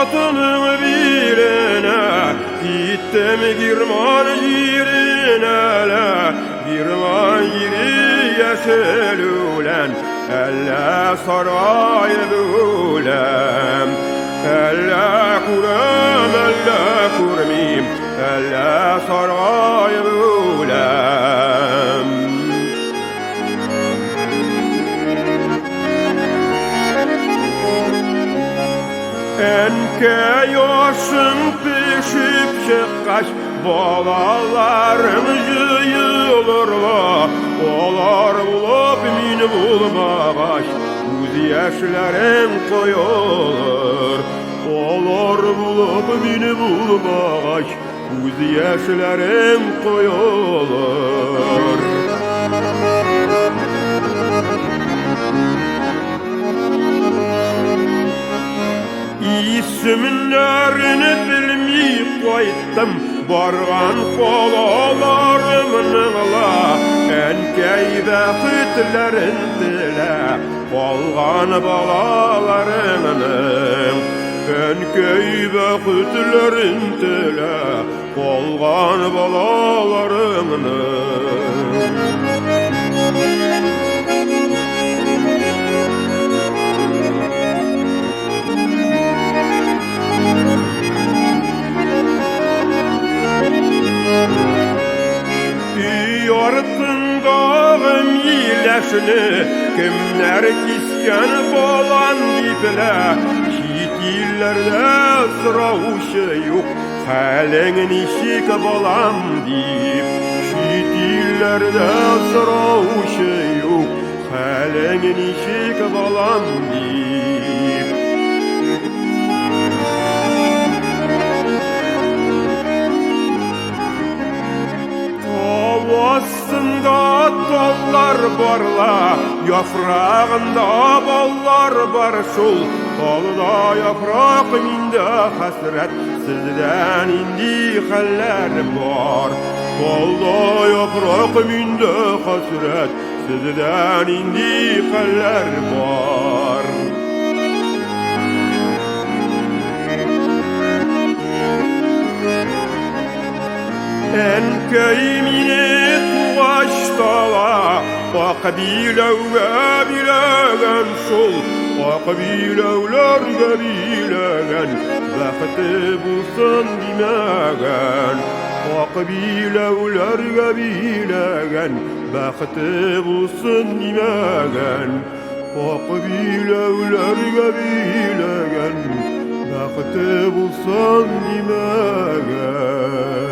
atının birine, gittim girman yerine, girman yeri yeşil ulen, elle saray bulem. Elle kurem, elle kurmim, elle saray bulem. Enke yaşın pişip çıkkaş, balalarım yıyılırlar. Olar bulup min bulmagaş, göz yaşlarım koyulur. Olar bulup min bulmagaş, göz yaşlarım koyulur. İsimlerini bilmeyip koydum, bargan kolalarımınla, enkeyde hütlerin dile, kolgan balalarının. Enkeyde hütlerin dile, kolgan balalarının. Yortundağım iyileşini kimler kisken bolan dipile, şiit illerde sıravuşu yok, halen işik bolam dip. Şiit illerde sıravuşu yok, halen işik bolam dip. Havasında dallar barla, yaprağında ballar bar şol. Dalda yaprak minde hasret, sizden indi haller var. Dalda yaprak minde hasret, sizden indi haller var. Enkeyimini tuğaştala, Qabilevga bilegen şol, qabilevlerge bilegen, baxti bulsun dimegen. Qabilevlerge bilegen, baxti bulsun dimegen. Qabilevlerge bilegen, baxti bulsun dimegen.